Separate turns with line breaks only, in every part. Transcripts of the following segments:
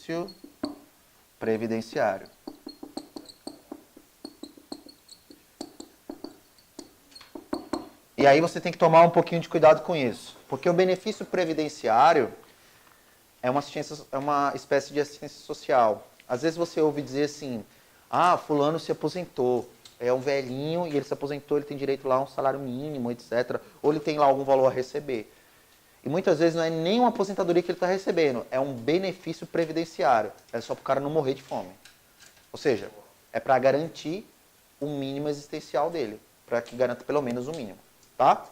benefício previdenciário. E aí você tem que tomar um pouquinho de cuidado com isso. Porque o benefício previdenciário é uma espécie de assistência social. Às vezes você ouve dizer assim, fulano se aposentou, é um velhinho e ele se aposentou, ele tem direito lá a um salário mínimo, etc. Ou ele tem lá algum valor a receber. E muitas vezes não é nem uma aposentadoria que ele está recebendo, é um benefício previdenciário. É só para o cara não morrer de fome. Ou seja, é para garantir o mínimo existencial dele, para que garanta pelo menos o mínimo. Tá?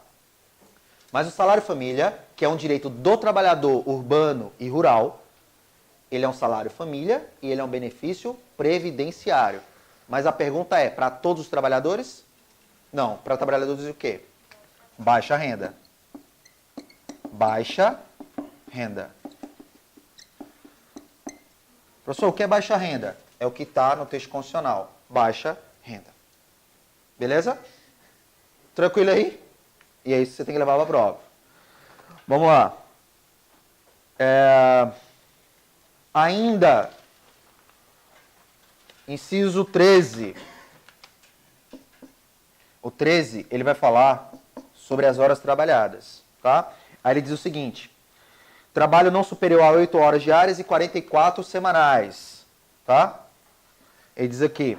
Mas o salário família, que é um direito do trabalhador urbano e rural, ele é um salário família e ele é um benefício previdenciário. Mas a pergunta é, para todos os trabalhadores? Não, para trabalhadores o quê? Baixa renda. Baixa renda. Professor, o que é baixa renda? É o que está no texto constitucional. Baixa renda. Beleza? Tranquilo aí? E é isso que você tem que levar para a prova. Vamos lá. Ainda, inciso 13. O 13, ele vai falar sobre as horas trabalhadas. Tá? Aí ele diz o seguinte. Trabalho não superior a 8 horas diárias e 44 semanais. Tá? Ele diz aqui.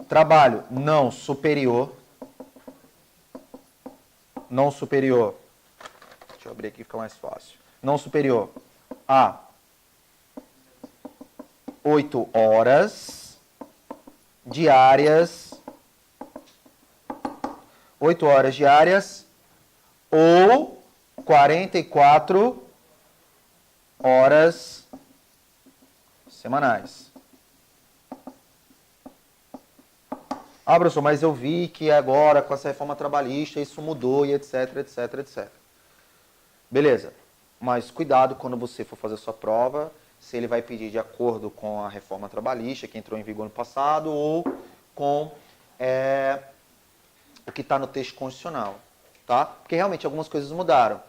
Trabalho não superior. Não superior. Deixa eu abrir aqui, fica mais fácil. Não superior a 8 horas diárias. 8 horas diárias ou 44 horas semanais. Professor, mas eu vi que agora com essa reforma trabalhista isso mudou e etc, etc, etc. Beleza, mas cuidado quando você for fazer a sua prova, se ele vai pedir de acordo com a reforma trabalhista que entrou em vigor no passado ou com o que está no texto constitucional, tá? Porque realmente algumas coisas mudaram.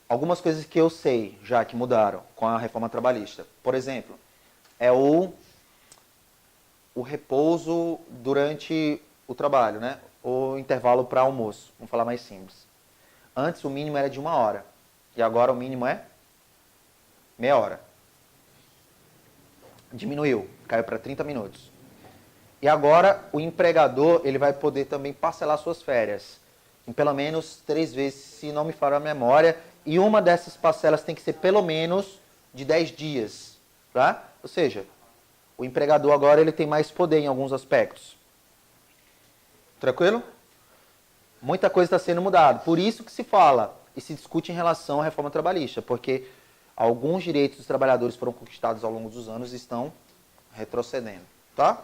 Algumas coisas que eu sei já que mudaram com a reforma trabalhista. Por exemplo, é o repouso durante o trabalho, né? O intervalo para almoço, vamos falar mais simples. Antes o mínimo era de 1 hora, e agora o mínimo é meia hora. Diminuiu, caiu para 30 minutos. E agora o empregador ele vai poder também parcelar suas férias, em pelo menos 3 vezes, se não me falha a memória, e uma dessas parcelas tem que ser pelo menos de 10 dias. Tá? Ou seja, o empregador agora ele tem mais poder em alguns aspectos. Tranquilo? Muita coisa está sendo mudada. Por isso que se fala e se discute em relação à reforma trabalhista, porque alguns direitos dos trabalhadores foram conquistados ao longo dos anos e estão retrocedendo. Tá?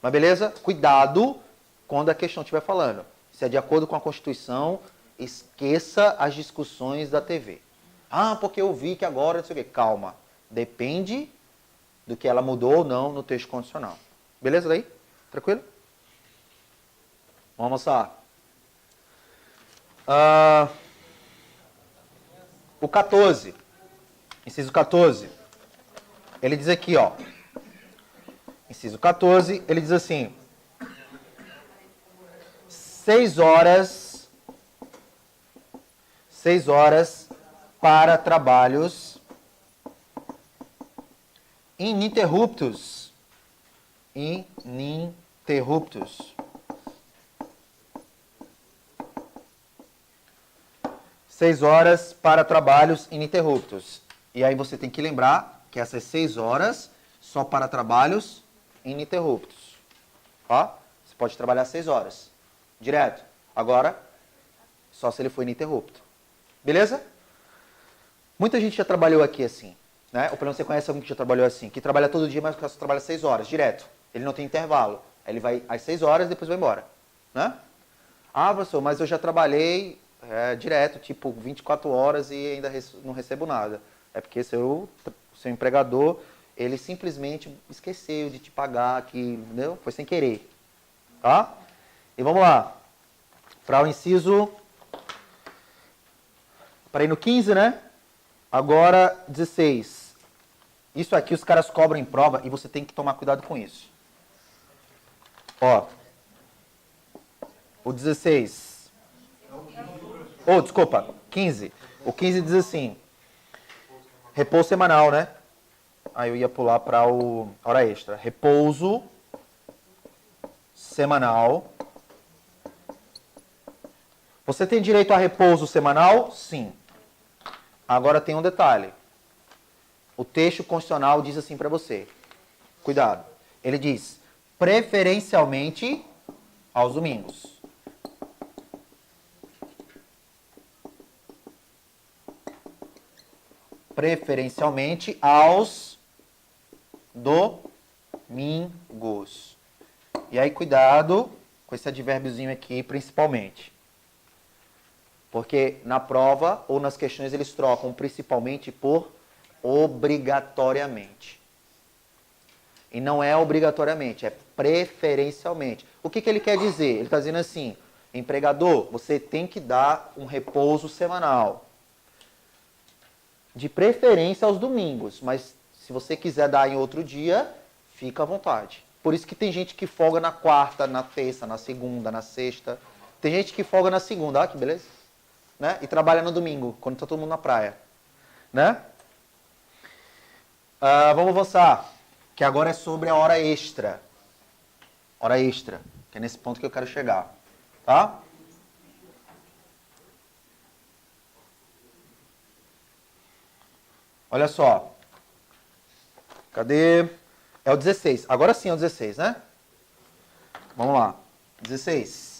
Mas beleza? Cuidado quando a questão estiver falando. Se é de acordo com a Constituição, esqueça as discussões da TV. Porque eu vi que agora, não sei o quê. Calma. Depende do que ela mudou ou não no texto constitucional. Beleza daí? Tranquilo? Vamos lá. O 14. Inciso 14. Ele diz aqui, ó. Inciso 14, ele diz assim. 6 horas para trabalhos ininterruptos. Ininterruptos. 6 horas para trabalhos ininterruptos. E aí você tem que lembrar que essas 6 horas só para trabalhos ininterruptos. Ó, você pode trabalhar 6 horas. Direto. Agora, só se ele for ininterrupto. Beleza? Muita gente já trabalhou aqui assim. Né? Ou pelo menos você conhece alguém que já trabalhou assim. Que trabalha todo dia, mas só trabalha 6 horas. Direto. Ele não tem intervalo. Aí ele vai às 6 horas e depois vai embora. Né? Professor, mas eu já trabalhei direto, tipo 24 horas e ainda não recebo nada. É porque seu empregador, ele simplesmente esqueceu de te pagar, entendeu? Foi sem querer. Tá? E vamos lá. Para o inciso... Para ir no 15, né? Agora, 16. Isso aqui os caras cobram em prova e você tem que tomar cuidado com isso. Ó. O 16. Oh, desculpa. 15. O 15 diz assim. Repouso semanal, né? Aí eu ia pular para o hora extra. Repouso semanal. Você tem direito a repouso semanal? Sim. Agora tem um detalhe. O texto constitucional diz assim para você. Cuidado. Ele diz, preferencialmente aos domingos. Preferencialmente aos domingos. E aí, cuidado com esse advérbiozinho aqui, principalmente. Porque na prova ou nas questões eles trocam principalmente por obrigatoriamente. E não é obrigatoriamente, é preferencialmente. O que ele quer dizer? Ele está dizendo assim, empregador, você tem que dar um repouso semanal. De preferência aos domingos, mas se você quiser dar em outro dia, fica à vontade. Por isso que tem gente que folga na quarta, na terça, na segunda, na sexta. Tem gente que folga na segunda, olha que beleza. Né? E trabalha no domingo, quando está todo mundo na praia. Né? Vamos avançar, que agora é sobre a hora extra. Hora extra, que é nesse ponto que eu quero chegar. Tá? Olha só. Cadê? É o 16. Agora sim é o 16, né? Vamos lá. 16.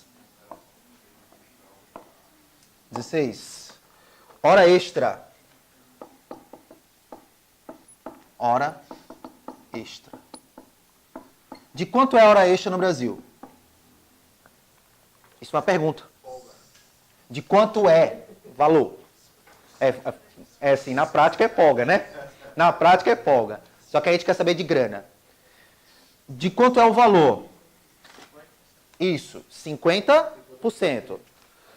16. Hora extra. Hora extra. De quanto é a hora extra no Brasil? Isso é uma pergunta. De quanto é valor? É assim, na prática é folga, né? Na prática é folga. Só que a gente quer saber de grana. De quanto é o valor? Isso, 50%.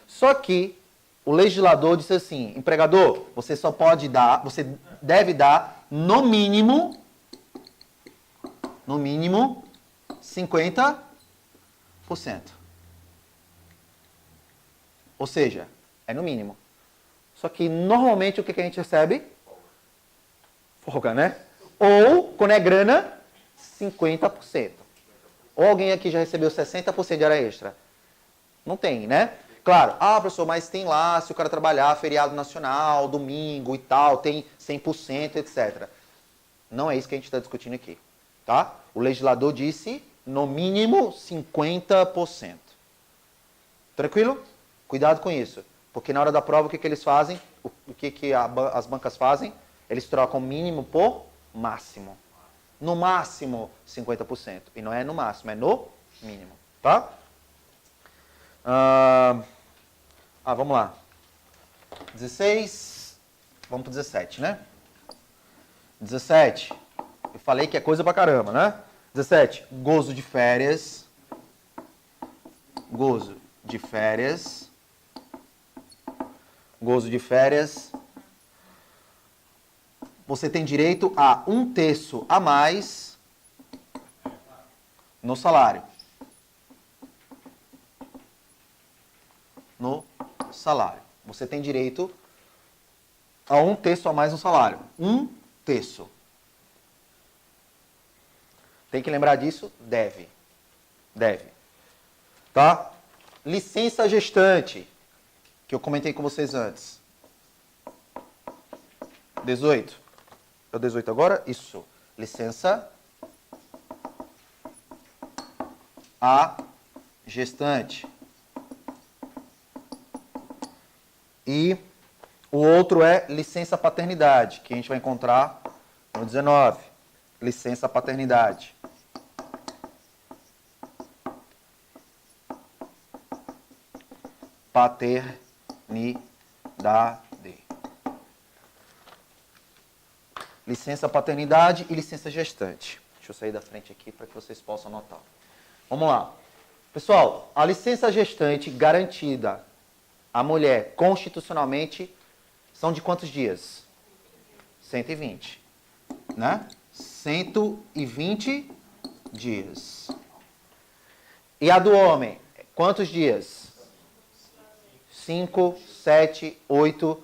Só que o legislador disse assim, empregador, você só pode dar, você deve dar no mínimo 50%. Ou seja, é no mínimo. Só que normalmente o que a gente recebe? Folga, né? Ou, quando é grana, 50%. Ou alguém aqui já recebeu 60% de hora extra? Não tem, né? Claro, professor, mas tem lá, se o cara trabalhar feriado nacional, domingo e tal, tem 100%, etc. Não é isso que a gente está discutindo aqui, tá? O legislador disse, no mínimo, 50%. Tranquilo? Cuidado com isso. Porque na hora da prova, o que eles fazem? O que as bancas fazem? Eles trocam mínimo por máximo. No máximo, 50%. E não é no máximo, é no mínimo. Tá? Vamos lá. 16. Vamos pro 17, né? 17. Eu falei que é coisa pra caramba, né? 17. Gozo de férias. Gozo de férias. Gozo de férias. Você tem direito a 1/3 a mais no salário. No salário. Você tem direito a 1/3 a mais no salário. 1/3. Tem que lembrar disso? Deve. Deve. Tá? Licença gestante, que eu comentei com vocês antes. 18. É o 18 agora? Isso. Licença a gestante. E o outro é licença paternidade, que a gente vai encontrar no 19. Licença paternidade. Paternidade. Licença paternidade e licença gestante. Deixa eu sair da frente aqui para que vocês possam anotar. Vamos lá. Pessoal, a licença gestante garantida à mulher constitucionalmente são de quantos dias? 120, né? 120 dias. E a do homem, quantos dias? 5, 7, 8,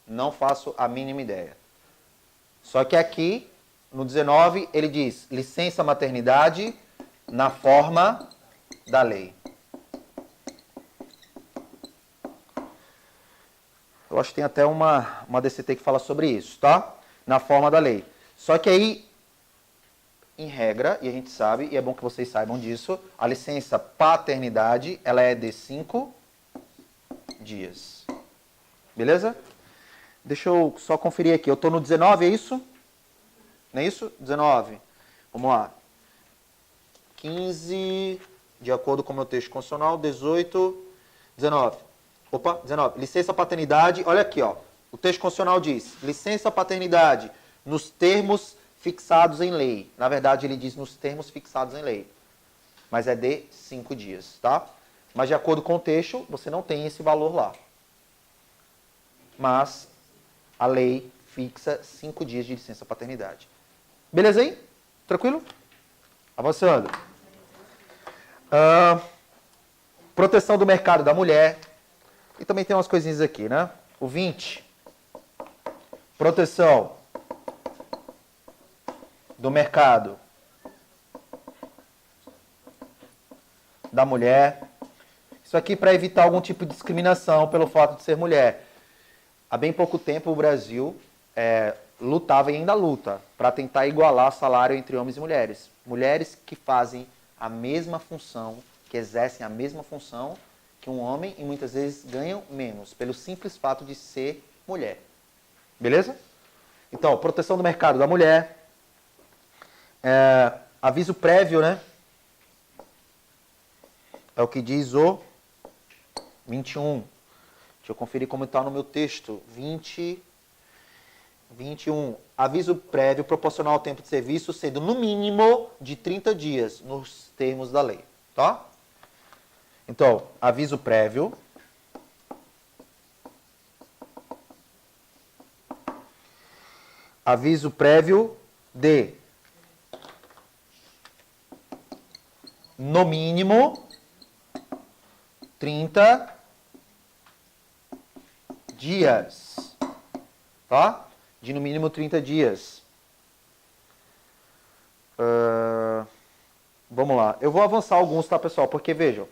não faço a mínima ideia. Só que aqui, no 19, ele diz licença maternidade na forma da lei. Eu acho que tem até uma DCT que fala sobre isso, tá? Na forma da lei. Só que aí, em regra, e a gente sabe, e é bom que vocês saibam disso, a licença paternidade, ela é de 5 dias. Beleza? Deixa eu só conferir aqui. Eu estou no 19, é isso? Não é isso? 19. Vamos lá. 15, de acordo com o meu texto constitucional, 18, 19. Opa, 19. Licença paternidade, olha aqui, ó. O texto constitucional diz, licença paternidade nos termos fixados em lei. Na verdade, ele diz nos termos fixados em lei. Mas é de 5 dias, tá? Mas de acordo com o texto, você não tem esse valor lá. Mas a lei fixa 5 dias de licença paternidade. Beleza aí? Tranquilo? Avançando. Proteção do mercado da mulher. E também tem umas coisinhas aqui, né? O 20. Proteção do mercado da mulher. Isso aqui para evitar algum tipo de discriminação pelo fato de ser mulher. Há bem pouco tempo o Brasil lutava e ainda luta para tentar igualar salário entre homens e mulheres. Mulheres que fazem a mesma função, que exercem a mesma função que um homem e muitas vezes ganham menos, pelo simples fato de ser mulher. Beleza? Então, proteção do mercado da mulher. Aviso prévio, né? É o que diz o 21. Deixa eu conferir como está no meu texto. 21. Aviso prévio proporcional ao tempo de serviço, sendo no mínimo de 30 dias, nos termos da lei. Tá? Então, aviso prévio. Aviso prévio de no mínimo 30 dias. Tá? De no mínimo 30 dias. Vamos lá. Eu vou avançar alguns, tá, pessoal? Porque, vejam,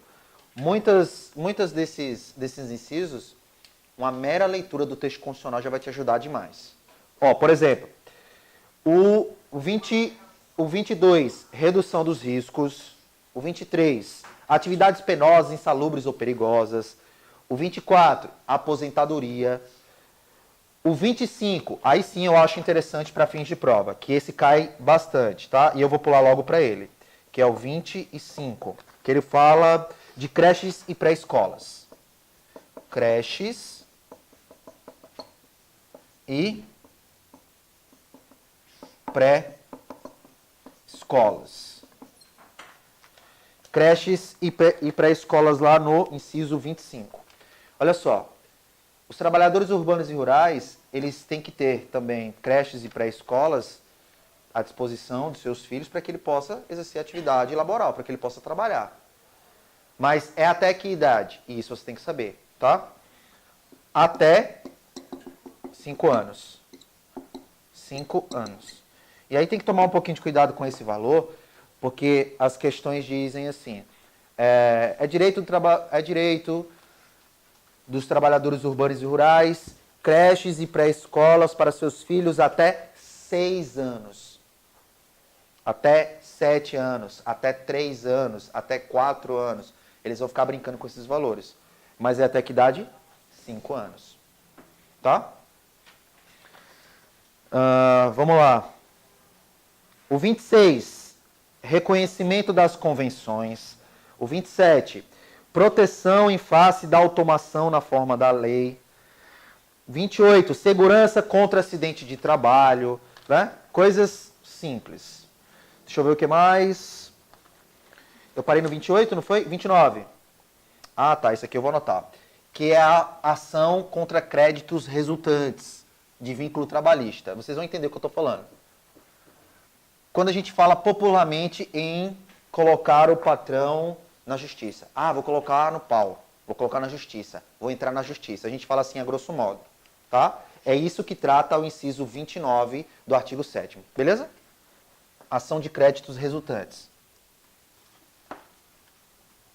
muitas desses incisos, uma mera leitura do texto constitucional já vai te ajudar demais. Ó, por exemplo, o 22, redução dos riscos. O 23, atividades penosas, insalubres ou perigosas. O 24, aposentadoria. O 25, aí sim eu acho interessante para fins de prova, que esse cai bastante, tá? E eu vou pular logo para ele, que é o 25, que ele fala de creches e pré-escolas. Creches e pré-escolas. Creches e pré-escolas lá no inciso 25. Olha só, os trabalhadores urbanos e rurais, eles têm que ter também creches e pré-escolas à disposição de seus filhos para que ele possa exercer atividade laboral, para que ele possa trabalhar. Mas é até que idade? Isso você tem que saber, tá? Até 5 anos. 5 anos. E aí tem que tomar um pouquinho de cuidado com esse valor, porque as questões dizem assim, é direito dos trabalhadores urbanos e rurais, creches e pré-escolas para seus filhos até 6 anos. Até 7 anos, até 3 anos, até 4 anos. Eles vão ficar brincando com esses valores. Mas é até que idade? 5 anos. Tá? Vamos lá. O 26, reconhecimento das convenções. O 27, proteção em face da automação na forma da lei. 28, segurança contra acidente de trabalho. Né? Coisas simples. Deixa eu ver o que mais. Eu parei no 28, não foi? 29. Ah, tá. Isso aqui eu vou anotar. Que é a ação contra créditos resultantes. de vínculo trabalhista. Vocês vão entender o que eu estou falando. Quando a gente fala popularmente em colocar o patrão na justiça. Ah, vou colocar no pau, vou colocar na justiça, vou entrar na justiça. A gente fala assim a grosso modo, tá? É isso que trata o inciso 29 do artigo 7º, beleza? Ação de créditos resultantes.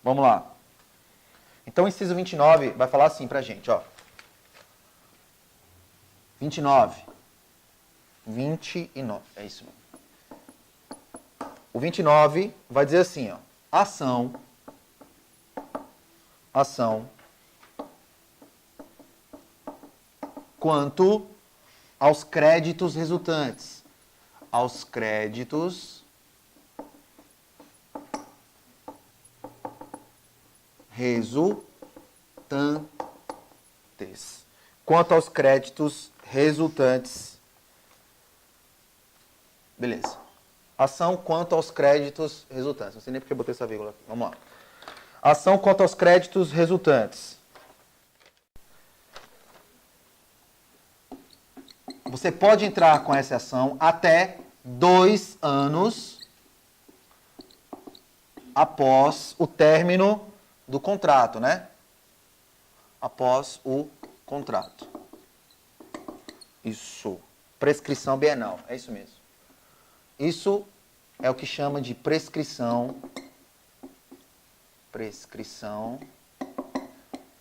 Vamos lá. Então, o inciso 29 vai falar assim pra gente, ó. 29. É isso mesmo. O 29 vai dizer assim, ó. Ação quanto aos créditos resultantes. Aos créditos resultantes. Quanto aos créditos resultantes. Beleza. Ação quanto aos créditos resultantes. Não sei nem porque eu botei essa vírgula aqui. Vamos lá. Ação quanto aos créditos resultantes. Você pode entrar com essa ação até 2 anos após o término do contrato, né? Após o contrato. Isso. Prescrição bienal. É isso mesmo. Isso é o que chama de prescrição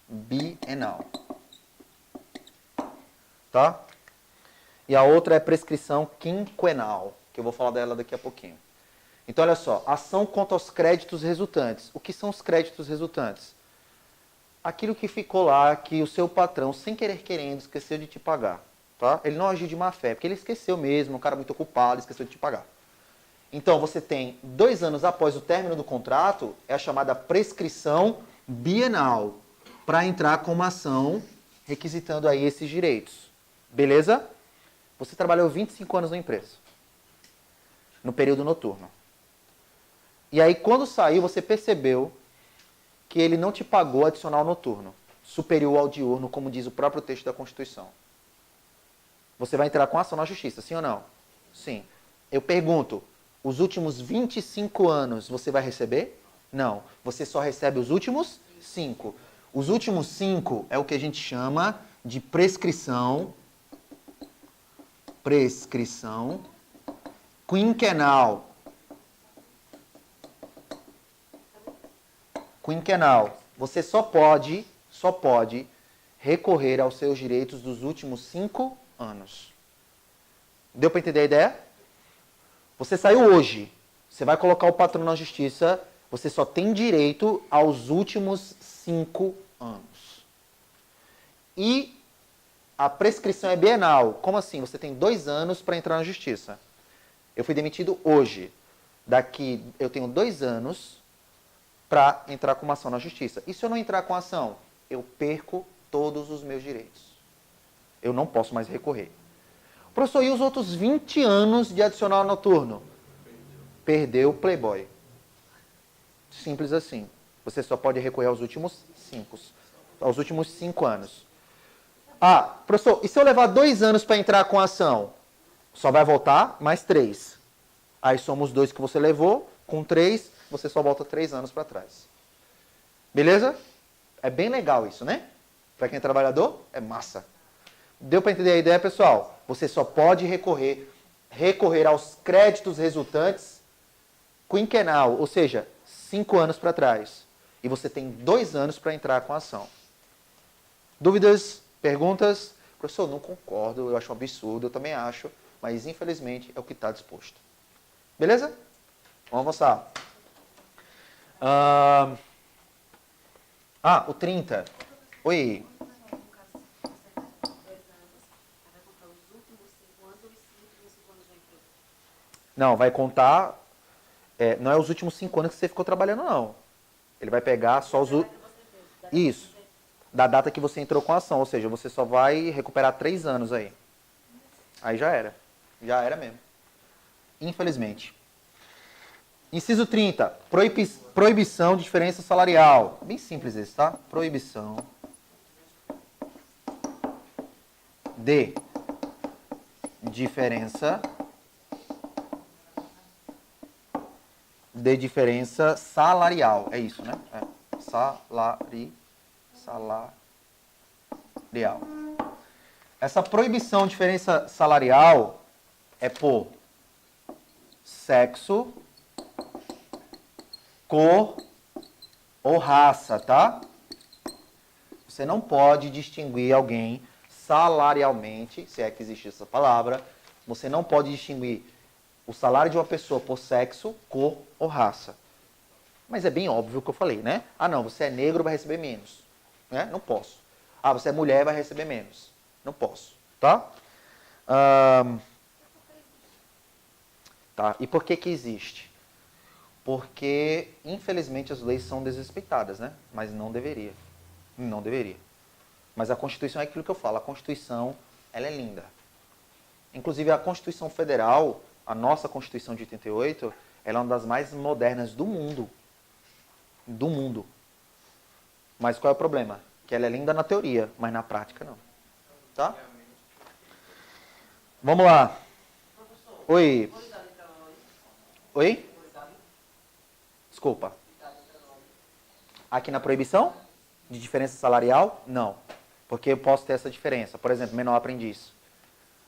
bienal. Tá? E a outra é prescrição quinquenal, que eu vou falar dela daqui a pouquinho. Então, olha só, ação contra os créditos resultantes. O que são os créditos resultantes? Aquilo que ficou lá, que o seu patrão, sem querer querendo, esqueceu de te pagar. Tá? Ele não agiu de má fé, porque ele esqueceu mesmo, um cara muito ocupado, esqueceu de te pagar. Então, você tem 2 anos após o término do contrato, é a chamada prescrição bienal, para entrar com uma ação requisitando aí esses direitos. Beleza? Você trabalhou 25 anos na empresa, no período noturno. E aí, quando saiu, você percebeu que ele não te pagou adicional noturno, superior ao diurno, como diz o próprio texto da Constituição. Você vai entrar com ação na justiça, sim ou não? Sim. Eu pergunto, os últimos 25 anos você vai receber? Não. Você só recebe os últimos 5. Os últimos 5 é o que a gente chama de prescrição quinquenal. Quinquenal. Você só pode recorrer aos seus direitos dos últimos 5 anos. Deu para entender a ideia? Você saiu hoje, você vai colocar o patrão na justiça, você só tem direito aos últimos 5 anos. E a prescrição é bienal. Como assim? Você tem 2 anos para entrar na justiça. Eu fui demitido hoje. Daqui eu tenho 2 anos para entrar com uma ação na justiça. E se eu não entrar com a ação? Eu perco todos os meus direitos. Eu não posso mais recorrer. Professor, e os outros 20 anos de adicional noturno? Perdeu o Playboy. Simples assim. Você só pode recorrer aos últimos 5 anos. Ah, professor, e se eu levar 2 anos para entrar com a ação? Só vai voltar mais 3. Aí somos 2 que você levou, com 3, você só volta 3 anos para trás. Beleza? É bem legal isso, né? Para quem é trabalhador, é massa. Deu para entender a ideia, pessoal? Você só pode recorrer aos créditos resultantes quinquenal, ou seja, 5 anos para trás. E você tem 2 anos para entrar com a ação. Dúvidas? Perguntas? Professor, não concordo, eu acho um absurdo, eu também acho, mas infelizmente é o que está disposto. Beleza? Vamos avançar. O 30. Oi. Não, vai contar... não é os últimos 5 anos que você ficou trabalhando, não. Ele vai pegar só os... Isso. Da data que você entrou com a ação. Ou seja, você só vai recuperar 3 anos aí. Aí já era. Já era mesmo. Infelizmente. Inciso 30. Proibição de diferença salarial. Bem simples esse, tá? Proibição de diferença salarial. É isso, né? Salarial. Essa proibição de diferença salarial é por sexo, cor ou raça, tá? Você não pode distinguir alguém salarialmente, se é que existe essa palavra, você não pode distinguir o salário de uma pessoa por sexo, cor ou raça. Mas é bem óbvio o que eu falei, né? Ah, não, você é negro, vai receber menos. Né? Não posso. Ah, você é mulher, vai receber menos. Não posso, tá? Tá. E por que que existe? Porque, infelizmente, as leis são desrespeitadas, né? Mas não deveria. Não deveria. Mas a Constituição é aquilo que eu falo. A Constituição, ela é linda. Inclusive, a Constituição Federal, a nossa Constituição de 88, ela é uma das mais modernas do mundo. Do mundo. Mas qual é o problema? Que ela é linda na teoria, mas na prática não. Tá? Vamos lá. Oi. Oi? Desculpa. Aqui na proibição de diferença salarial? Não. Porque eu posso ter essa diferença. Por exemplo, menor aprendiz.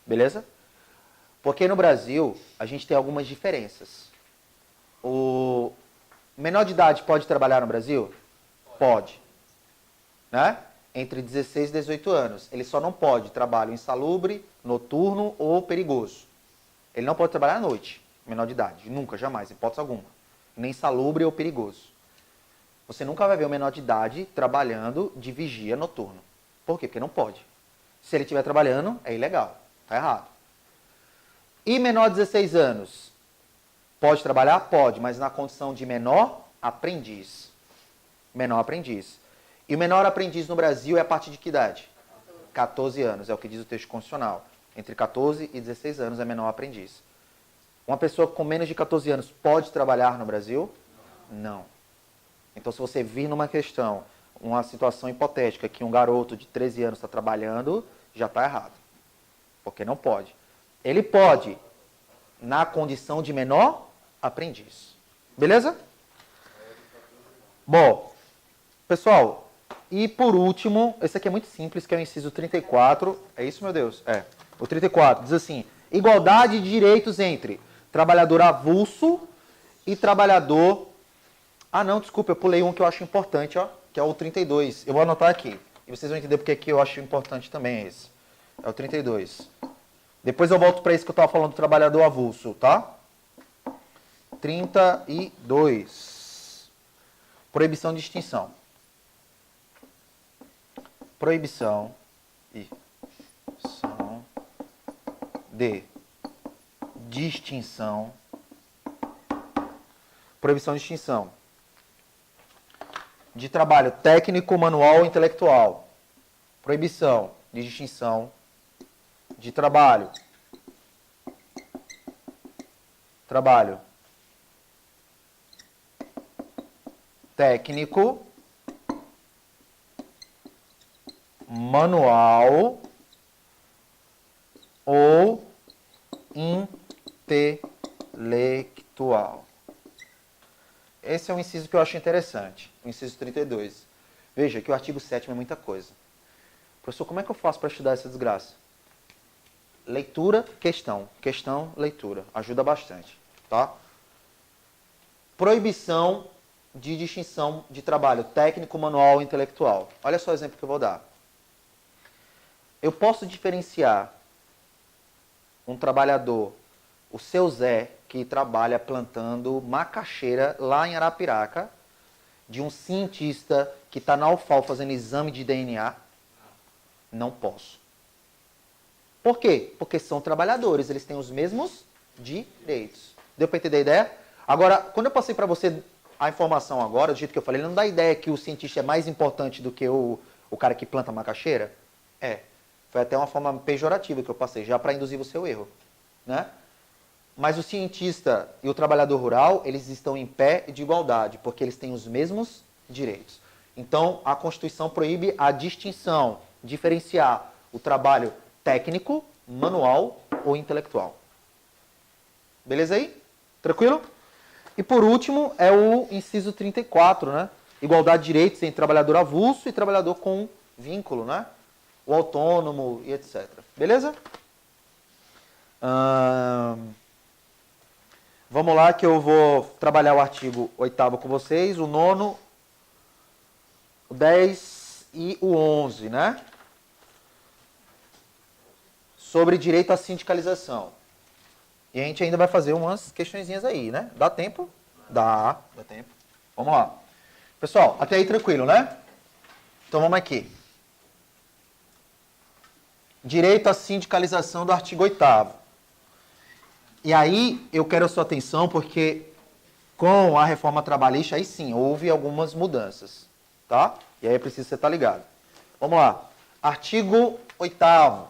Beleza? Porque no Brasil, a gente tem algumas diferenças. O menor de idade pode trabalhar no Brasil? Pode. Né? Entre 16 e 18 anos. Ele só não pode trabalho insalubre, noturno ou perigoso. Ele não pode trabalhar à noite, menor de idade. Nunca, jamais, hipótese alguma. Nem insalubre ou perigoso. Você nunca vai ver um menor de idade trabalhando de vigia noturno. Por quê? Porque não pode. Se ele estiver trabalhando, é ilegal. Está errado. E menor de 16 anos? Pode trabalhar? Pode, mas na condição de menor aprendiz. Menor aprendiz. E o menor aprendiz no Brasil é a partir de que idade? 14 anos, é o que diz o texto constitucional. Entre 14 e 16 anos é menor aprendiz. Uma pessoa com menos de 14 anos pode trabalhar no Brasil? Não. Então, se você vir numa questão, uma situação hipotética, que um garoto de 13 anos está trabalhando, já está errado. Porque não pode. Ele pode, na condição de menor aprendiz. Beleza? Bom, pessoal, e por último, esse aqui é muito simples, que é o inciso 34. É isso, meu Deus? É. O 34 diz assim: igualdade de direitos entre trabalhador avulso e trabalhador... Ah, não, desculpa, eu pulei um que eu acho importante, ó, que é o 32. Eu vou anotar aqui. E vocês vão entender porque que eu acho importante também esse. É o 32. Depois eu volto para esse que eu estava falando do trabalhador avulso, tá? 32. Proibição de extinção. Proibição de distinção. Proibição de extinção de trabalho técnico, manual ou intelectual. Proibição de distinção de trabalho técnico, manual ou intelectual. Esse é um inciso que eu acho interessante, o inciso 32. Veja que o artigo 7º é muita coisa. Professor, como é que eu faço para estudar essa desgraça? Leitura, questão. Questão, leitura. Ajuda bastante, tá? Proibição de distinção de trabalho técnico, manual e intelectual. Olha só o exemplo que eu vou dar. Eu posso diferenciar um trabalhador, o seu Zé, que trabalha plantando macaxeira lá em Arapiraca, de um cientista que está na UFAL fazendo exame de DNA? Não posso. Por quê? Porque são trabalhadores, eles têm os mesmos direitos. Deu para entender a ideia? Agora, quando eu passei para você a informação agora, do jeito que eu falei, ele não dá ideia que o cientista é mais importante do que o cara que planta macaxeira? É. Foi até uma forma pejorativa que eu passei, já para induzir o seu erro, né? Mas o cientista e o trabalhador rural, eles estão em pé de igualdade, porque eles têm os mesmos direitos. Então, a Constituição proíbe a distinção, diferenciar o trabalho técnico, manual ou intelectual. Beleza aí? Tranquilo? E por último é o inciso 34, né? Igualdade de direitos entre trabalhador avulso e trabalhador com vínculo, né? O autônomo e etc. Beleza? Vamos lá que eu vou trabalhar o artigo 8º com vocês, o 9º, o 10 e o 11, né? Sobre direito à sindicalização. E a gente ainda vai fazer umas questõezinhas aí, né? Dá tempo? Dá tempo. Vamos lá. Pessoal, até aí tranquilo, né? Então vamos aqui. Direito à sindicalização do artigo 8º. E aí eu quero a sua atenção porque com a reforma trabalhista, aí sim, houve algumas mudanças, tá? E aí é preciso você estar ligado. Vamos lá. Artigo 8º.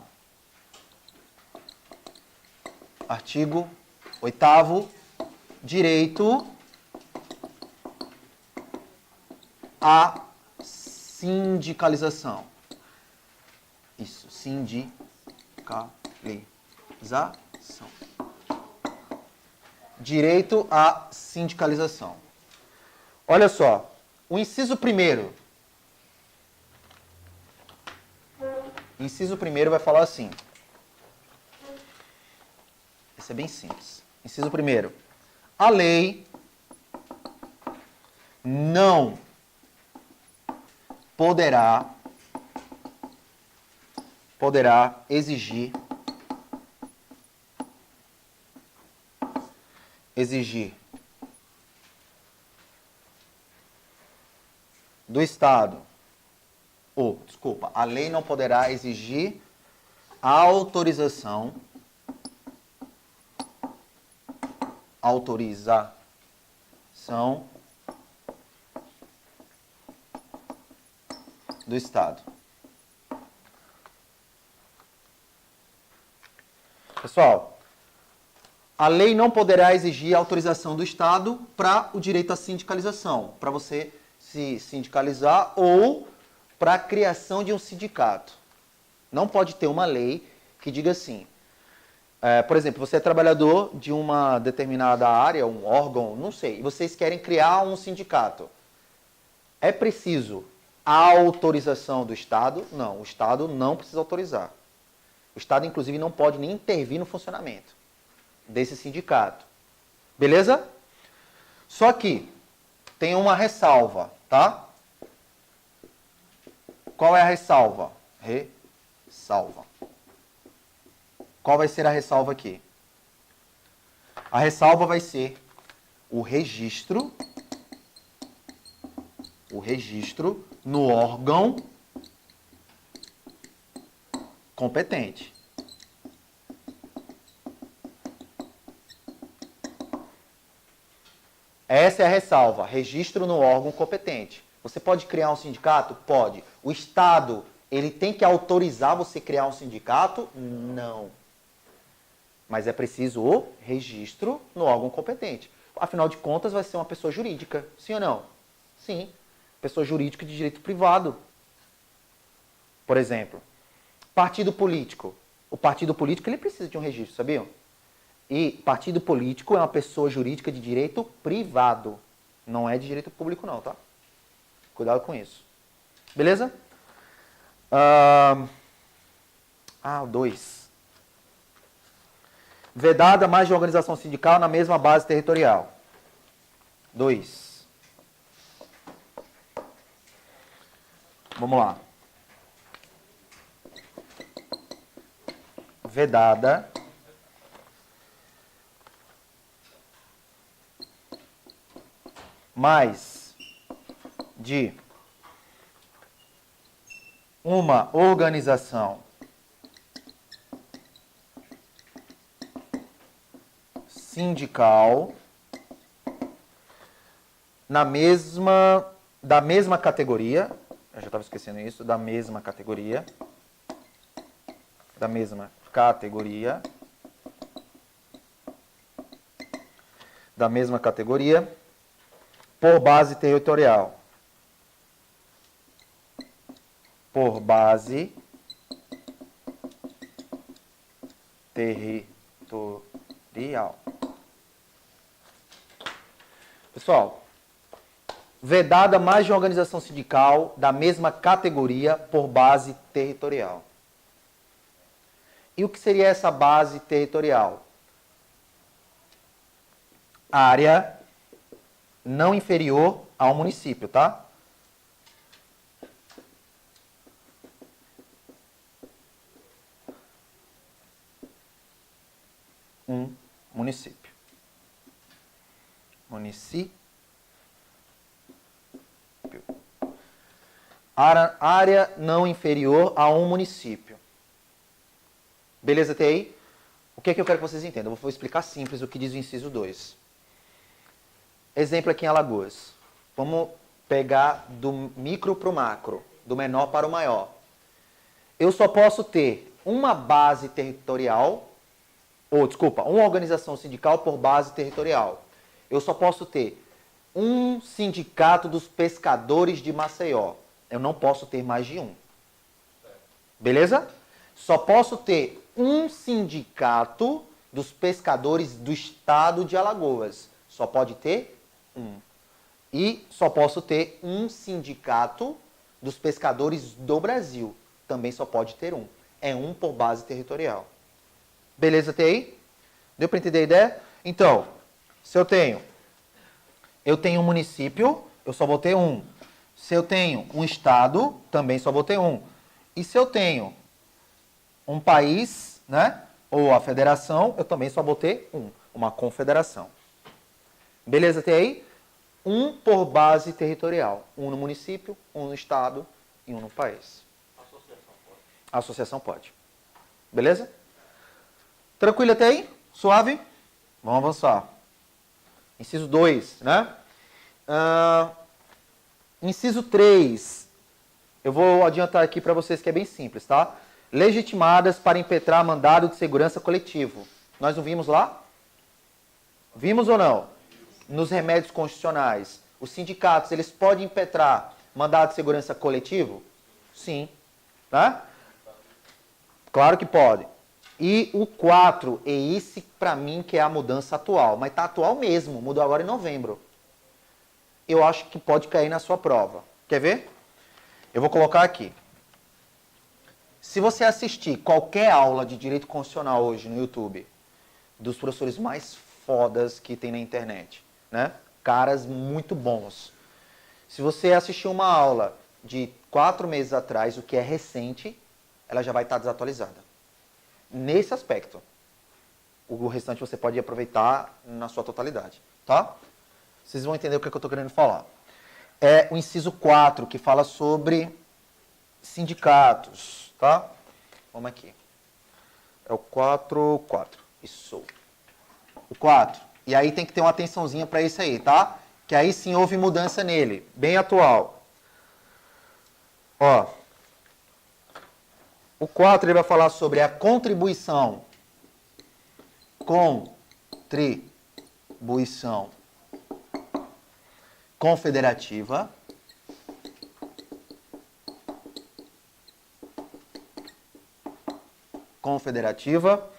Artigo 8º. Direito à sindicalização. Isso, sindicalização. Direito à sindicalização. Olha só, o inciso primeiro. Inciso primeiro vai falar assim. Isso é bem simples. Inciso primeiro. A lei não poderá exigir do Estado, a lei não poderá exigir a autorização do Estado. Pessoal, a lei não poderá exigir a autorização do Estado para o direito à sindicalização, para você se sindicalizar ou para a criação de um sindicato. Não pode ter uma lei que diga assim, por exemplo, você é trabalhador de uma determinada área, um órgão, não sei, e vocês querem criar um sindicato. É preciso a autorização do Estado? Não, o Estado não precisa autorizar. O Estado, inclusive, não pode nem intervir no funcionamento desse sindicato. Beleza? Só que tem uma ressalva, tá? Qual é a ressalva? Ressalva. Qual vai ser a ressalva aqui? A ressalva vai ser o registro no órgão competente. Essa é a ressalva, registro no órgão competente. Você pode criar um sindicato? Pode. O Estado, ele tem que autorizar você criar um sindicato? Não. Mas é preciso o registro no órgão competente. Afinal de contas, vai ser uma pessoa jurídica. Sim ou não? Sim. Pessoa jurídica de direito privado. Por exemplo, partido político. O partido político ele precisa de um registro, sabiam? E partido político é uma pessoa jurídica de direito privado. Não é de direito público não, tá? Cuidado com isso. Beleza? O 2. Vedada mais de organização sindical na mesma base territorial. 2. Vamos lá. Vedada mais de uma organização sindical da mesma categoria, eu já estava esquecendo isso, da mesma categoria, por base territorial. Por base territorial. Pessoal, vedada mais de uma organização sindical da mesma categoria por base territorial. E o que seria essa base territorial? Área não inferior a um município, tá? Um município. Município. Área não inferior a um município. Beleza até aí? O que é que eu quero que vocês entendam? Eu vou explicar simples o que diz o inciso 2. Exemplo aqui em Alagoas. Vamos pegar do micro para o macro, do menor para o maior. Eu só posso ter uma base territorial, uma organização sindical por base territorial. Eu só posso ter um sindicato dos pescadores de Maceió. Eu não posso ter mais de um. Beleza? Só posso ter um sindicato dos pescadores do estado de Alagoas. Só pode ter um. E só posso ter um sindicato dos pescadores do Brasil. Também só pode ter um. É um por base territorial. Beleza até aí? Deu para entender a ideia? Então, se eu tenho um município, eu só vou ter um. Se eu tenho um estado, também só vou ter um. E se eu tenho um país, né, ou a federação, eu também só vou ter um, uma confederação. Beleza até aí? Um por base territorial. Um no município, um no estado e um no país. A associação pode. Beleza? Tranquilo até aí? Suave? Vamos avançar. Inciso 2, né? Inciso 3. Eu vou adiantar aqui para vocês que é bem simples, tá? Legitimadas para impetrar mandado de segurança coletivo. Nós não vimos lá? Vimos ou não? Nos remédios constitucionais. Os sindicatos, eles podem impetrar mandado de segurança coletivo? Sim. Tá? Claro que pode. E o 4, é esse para mim que é a mudança atual. Mas está atual mesmo, mudou agora em novembro. Eu acho que pode cair na sua prova. Quer ver? Eu vou colocar aqui. Se você assistir qualquer aula de direito constitucional hoje no YouTube, dos professores mais fodas que tem na internet, né? Caras muito bons. Se você assistir uma aula de 4 meses atrás, o que é recente, ela já vai estar desatualizada. Nesse aspecto. O restante você pode aproveitar na sua totalidade, tá? Vocês vão entender o que eu estou querendo falar. É o inciso 4, que fala sobre sindicatos, tá? Vamos aqui. É o 4. Isso. O 4. E aí tem que ter uma atençãozinha para isso aí, tá? Que aí sim houve mudança nele. Bem atual. Ó. O 4 ele vai falar sobre a contribuição. Contribuição confederativa. Confederativa.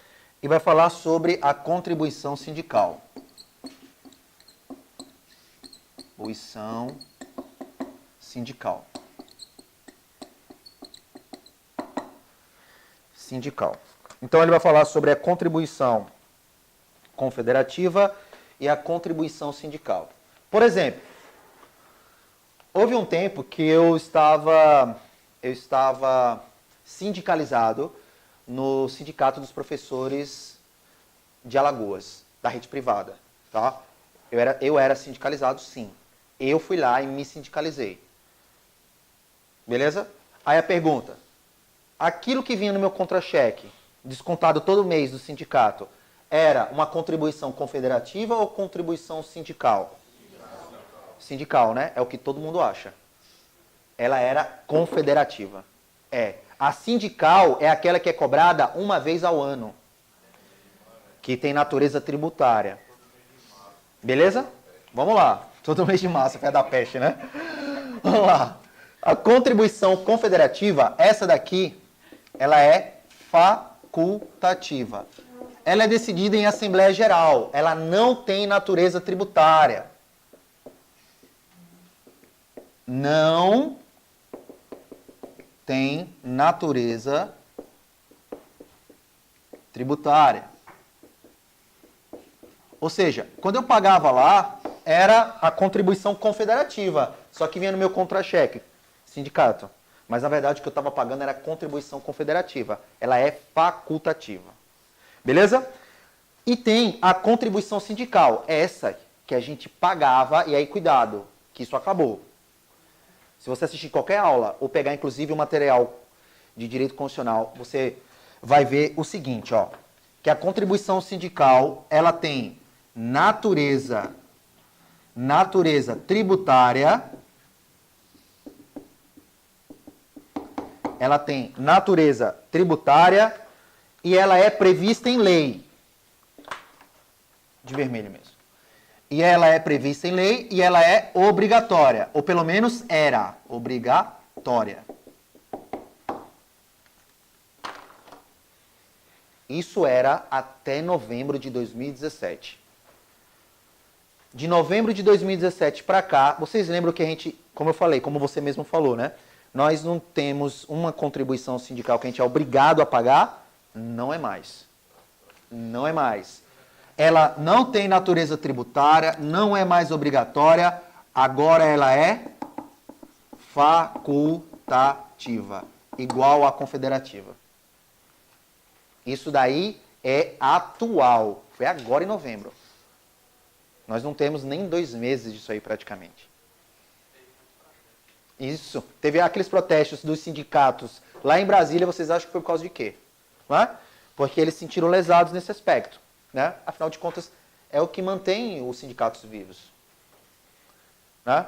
E vai falar sobre a contribuição sindical. Contribuição sindical. Sindical. Então ele vai falar sobre a contribuição confederativa e a contribuição sindical. Por exemplo, houve um tempo que eu estava sindicalizado no Sindicato dos Professores de Alagoas, da rede privada. Tá? Eu era sindicalizado, sim. Eu fui lá e me sindicalizei. Beleza? Aí a pergunta, aquilo que vinha no meu contra-cheque, descontado todo mês do sindicato, era uma contribuição confederativa ou contribuição sindical? Sindical, né? É o que todo mundo acha. Ela era confederativa. É. A sindical é aquela que é cobrada uma vez ao ano. Que tem natureza tributária. Beleza? Vamos lá. Todo mês de março, fé da peste, né? Vamos lá. A contribuição confederativa, essa daqui, ela é facultativa. facultativa. Ela é decidida em Assembleia Geral. Ela não tem natureza tributária. Não tem natureza tributária. Ou seja, quando eu pagava lá, era a contribuição confederativa, só que vinha no meu contra-cheque, sindicato. Mas, na verdade, o que eu estava pagando era a contribuição confederativa. Ela é facultativa. Beleza? E tem a contribuição sindical. Essa que a gente pagava, e aí, cuidado, que isso acabou. Se você assistir qualquer aula, ou pegar, inclusive, o material de direito constitucional, você vai ver o seguinte, ó, que a contribuição sindical, ela tem natureza tributária, ela tem natureza tributária e ela é prevista em lei. De vermelho mesmo. E ela é prevista em lei e ela é obrigatória, ou pelo menos era obrigatória. Isso era até novembro de 2017. De novembro de 2017 para cá, vocês lembram que a gente, como eu falei, como você mesmo falou, né? Nós não temos uma contribuição sindical que a gente é obrigado a pagar? Não é mais. Não é mais. Ela não tem natureza tributária, não é mais obrigatória, agora ela é facultativa, igual à confederativa. Isso daí é atual, foi agora em novembro. Nós não temos nem 2 meses disso aí praticamente. Isso. Teve aqueles protestos dos sindicatos lá em Brasília, vocês acham que foi por causa de quê? Não é? Porque eles se sentiram lesados nesse aspecto. Né? Afinal de contas, é o que mantém os sindicatos vivos. Né?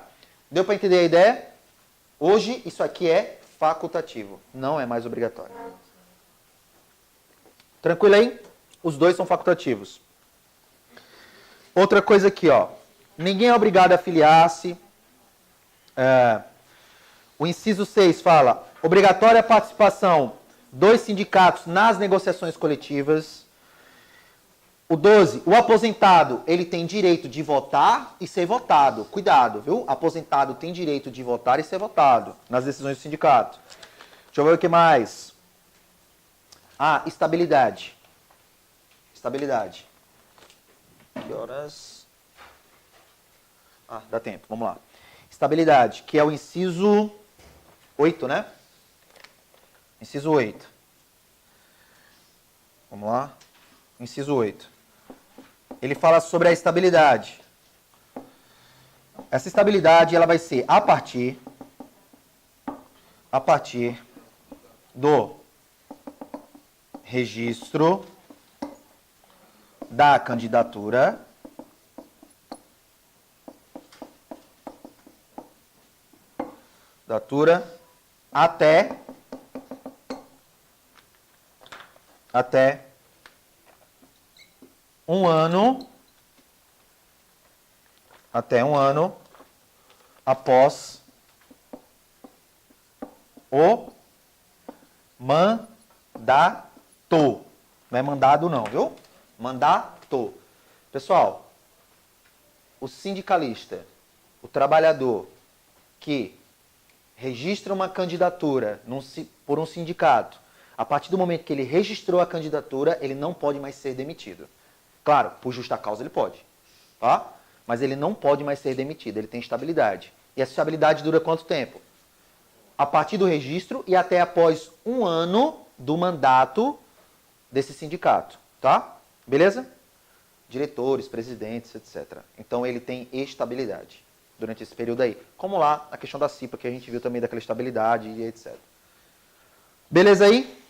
Deu para entender a ideia? Hoje, isso aqui é facultativo, não é mais obrigatório. Tranquilo aí? Os dois são facultativos. Outra coisa aqui, ó. Ninguém é obrigado a filiar-se. O inciso 6 fala: obrigatória participação dos sindicatos nas negociações coletivas. O 12, o aposentado, ele tem direito de votar e ser votado. Cuidado, viu? Aposentado tem direito de votar e ser votado nas decisões do sindicato. Deixa eu ver o que mais. Ah, estabilidade. Estabilidade. Que horas? Ah, dá tempo, vamos lá. Estabilidade, que é o inciso 8, né? Inciso 8. Vamos lá. Inciso 8. Ele fala sobre a estabilidade. Essa estabilidade ela vai ser a partir do registro da candidatura até 1 ano, após o mandato. Não é mandado não, viu? Mandato. Pessoal, o sindicalista, o trabalhador que registra uma candidatura por um sindicato, a partir do momento que ele registrou a candidatura, ele não pode mais ser demitido. Claro, por justa causa ele pode, tá? Mas ele não pode mais ser demitido, ele tem estabilidade. E essa estabilidade dura quanto tempo? A partir do registro e até após 1 ano do mandato desse sindicato, tá? Beleza? Diretores, presidentes, etc. Então ele tem estabilidade durante esse período aí. Como lá na questão da CIPA, que a gente viu também daquela estabilidade e etc. Beleza aí?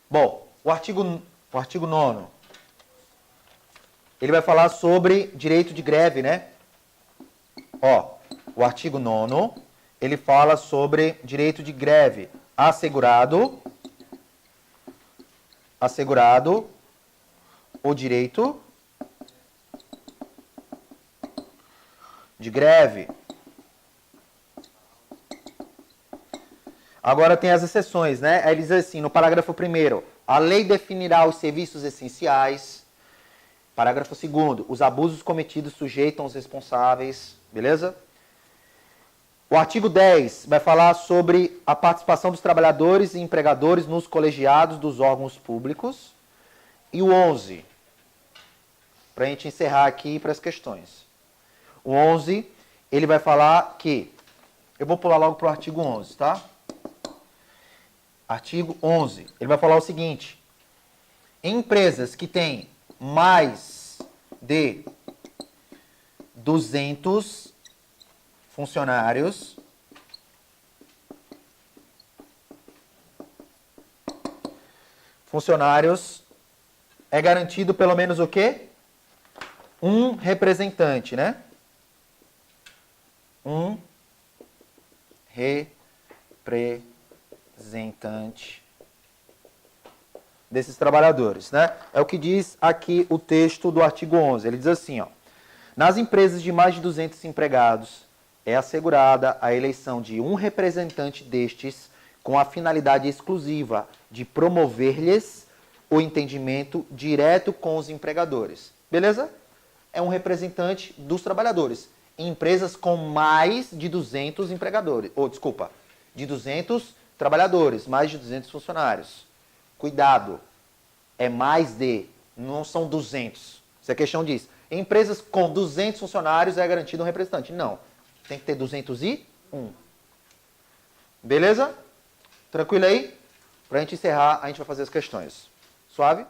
Bom, o artigo 9º, ele vai falar sobre direito de greve, né? Ó, o artigo 9º, ele fala sobre direito de greve. Assegurado o direito de greve. Agora tem as exceções, né? Aí ele diz assim, no parágrafo 1º, a lei definirá os serviços essenciais. Parágrafo 2º, os abusos cometidos sujeitam os responsáveis, beleza? O artigo 10 vai falar sobre a participação dos trabalhadores e empregadores nos colegiados dos órgãos públicos. E o 11, para a gente encerrar aqui para as questões. O 11, ele vai falar que... Eu vou pular logo para o artigo 11, tá? Artigo 11, ele vai falar o seguinte. Em empresas que têm mais de 200 funcionários, é garantido pelo menos o quê? Um representante, né? Um representante desses trabalhadores, né? É o que diz aqui o texto do artigo 11. Ele diz assim, ó. Nas empresas de mais de 200 empregados, é assegurada a eleição de um representante destes com a finalidade exclusiva de promover-lhes o entendimento direto com os empregadores. Beleza? É um representante dos trabalhadores. Em empresas com mais de 200 empregadores. De 200 trabalhadores, mais de 200 funcionários. Cuidado, é mais de, não são 200. Se a questão diz, em empresas com 200 funcionários é garantido um representante. Não, tem que ter 201. Beleza? Tranquilo aí? Para a gente encerrar, a gente vai fazer as questões. Suave?